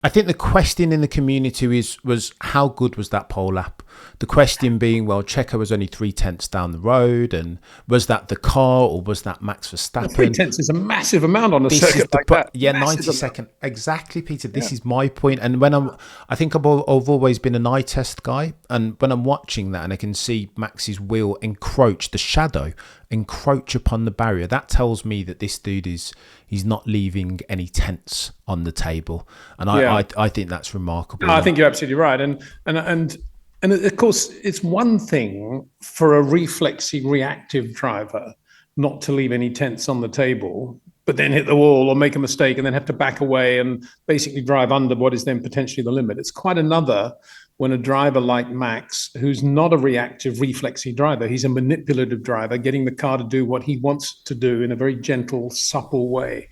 I think the question in the community was how good was that pole lap? The question being, well, Checo was only 3/10 down the road, and was that the car or was that Max Well, three Verstappen? tenths is a massive amount on a This is circuit the like that. yeah, Massive 90 amount. second exactly, Peter. Yeah. This is my point. And I think I've always been an eye test guy, and when I'm watching that and I can see Max's wheel encroach, the shadow encroach upon the barrier, that tells me that this dude he's not leaving any tenths on the table, and Yeah. I think that's No, remarkable. I And think you're absolutely right. And of course, it's one thing for a reflexy reactive driver not to leave any tenths on the table, but then hit the wall or make a mistake and then have to back away and basically drive under what is then potentially the limit. It's quite another when a driver like Max, who's not a reactive reflexy driver, he's a manipulative driver, getting the car to do what he wants to do in a very gentle, supple way.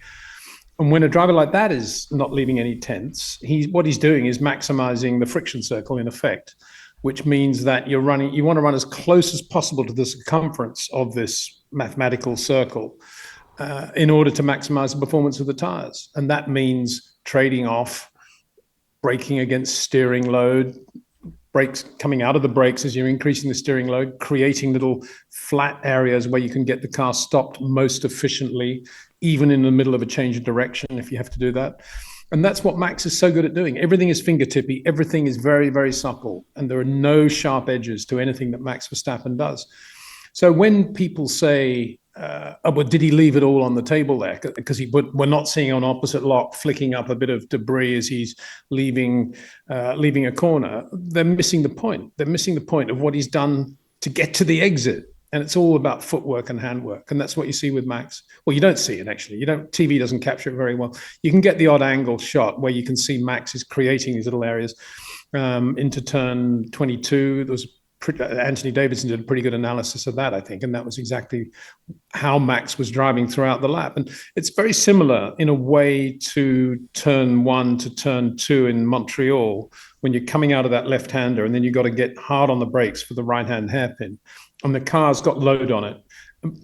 And when a driver like that is not leaving any tenths, what he's doing is maximizing the friction circle in effect, which means that you want to run as close as possible to the circumference of this mathematical circle in order to maximize the performance of the tires. And that means trading off braking against steering load, brakes coming out of the brakes as you're increasing the steering load, creating little flat areas where you can get the car stopped most efficiently, even in the middle of a change of direction if you have to do that. And that's what Max is so good at doing. Everything is fingertippy. Everything is very, very supple. And there are no sharp edges to anything that Max Verstappen does. So when people say, oh, well, did he leave it all on the table there? Because we're not seeing on opposite lock flicking up a bit of debris as he's leaving a corner. They're missing the point. They're missing the point of what he's done to get to the exit. And it's all about footwork and handwork. And that's what you see with Max. Well, you don't see it, actually. TV doesn't capture it very well. You can get the odd angle shot where you can see Max is creating these little areas into turn 22. There was Anthony Davidson did a pretty good analysis of that, I think, and that was exactly how Max was driving throughout the lap. And it's very similar in a way to turn 1 to turn 2 in Montreal, when you're coming out of that left-hander and then you've got to get hard on the brakes for the right-hand hairpin, and the car's got load on it.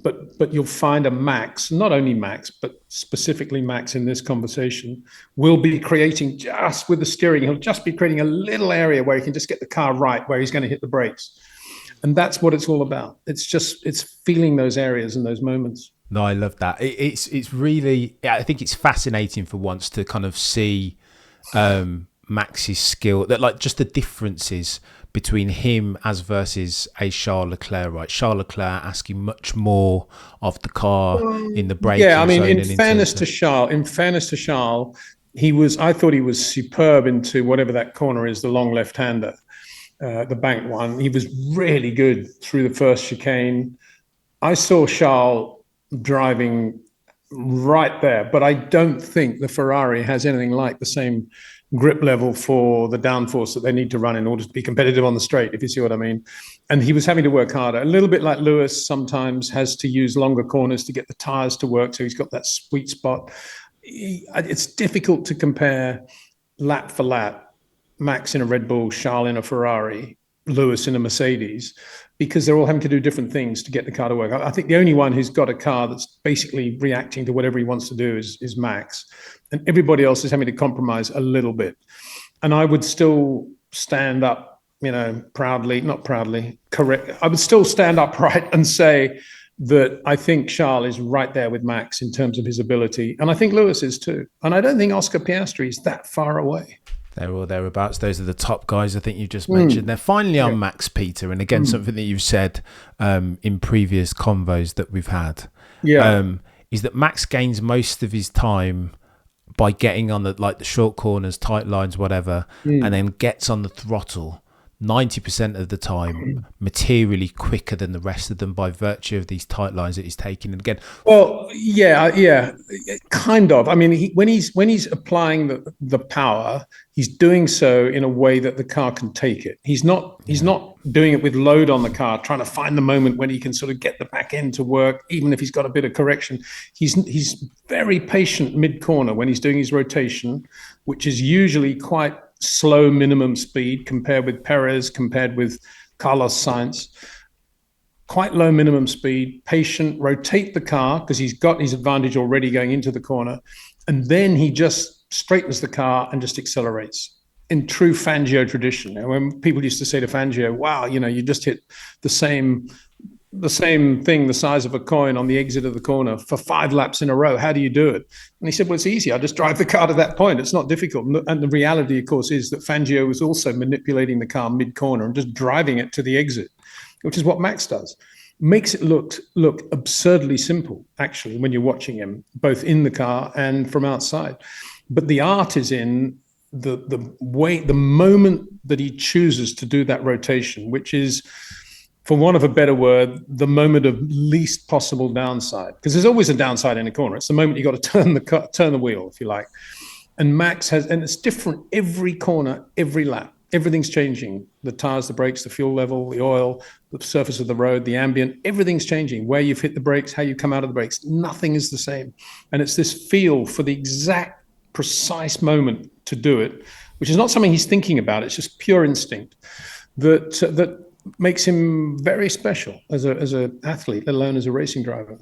But you'll find a Max, not only Max, but specifically Max in this conversation, will be creating just with the steering. He'll just be creating a little area where he can just get the car right, where he's going to hit the brakes. And that's what it's all about. It's feeling those areas and those moments. no, I love that. It's really, I think it's fascinating for once to kind of see Max's skill, that like just the differences between him as versus a Charles Leclerc, right? Charles Leclerc asking much more of the car in the Yeah, I braking mean, zone and in fairness to Charles, I thought he was superb into whatever that corner is, the long left-hander, the bank one. He was really good through the first chicane. I saw Charles driving right there, but I don't think the Ferrari has anything like the same grip level for the downforce that they need to run in order to be competitive on the straight, if you see what I mean. And he was having to work harder, a little bit like Lewis sometimes has to use longer corners to get the tires to work. So he's got that sweet spot. It's difficult to compare lap for lap, Max in a Red Bull, Charles in a Ferrari, Lewis in a Mercedes, because they're all having to do different things to get the car to work. I think the only one who's got a car that's basically reacting to whatever he wants to do is Max. And everybody else is having to compromise a little bit. And I would still stand up, proudly, not proudly, correct. I would still stand upright and say that I think Charles is right there with Max in terms of his ability. And I think Lewis is too. And I don't think Oscar Piastri is that far away. they're all thereabouts. Those are the top guys I think you just mentioned. They're finally on Max, Peter. And again, something that you've said in previous convos that we've had is that Max gains most of his time by getting on the short corners, tight lines, whatever, and then gets on the throttle 90% of the time materially quicker than the rest of them by virtue of these tight lines that he's taking. And again, well, yeah, kind of. I mean, when he's applying the power, he's doing so in a way that the car can take it. He's not doing it with load on the car, trying to find the moment when he can sort of get the back end to work, even if he's got a bit of correction. He's very patient mid corner when he's doing his rotation, which is usually quite slow minimum speed compared with Perez, compared with Carlos Sainz. Quite low minimum speed, patient, rotate the car because he's got his advantage already going into the corner. And then he just straightens the car, and just accelerates in true Fangio tradition. And when people used to say to Fangio, wow, you just hit the same thing, the size of a coin on the exit of the corner for 5 laps in a row. How do you do it? And he said, well, it's easy. I just drive the car to that point. It's not difficult. And the reality, of course, is that Fangio was also manipulating the car mid-corner and just driving it to the exit, which is what Max does. Makes it look absurdly simple, actually, when you're watching him, both in the car and from outside. But the art is in the moment that he chooses to do that rotation, which is, for want of a better word, the moment of least possible downside. Because there's always a downside in a corner. It's the moment you got to turn the wheel, if you like. And Max and it's different every corner, every lap. Everything's changing. The tires, the brakes, the fuel level, the oil, the surface of the road, the ambient, everything's changing. Where you've hit the brakes, how you come out of the brakes, nothing is the same. And it's this feel for the exact precise moment to do it, which is not something he's thinking about. It's just pure instinct that makes him very special as an athlete, let alone as a racing driver.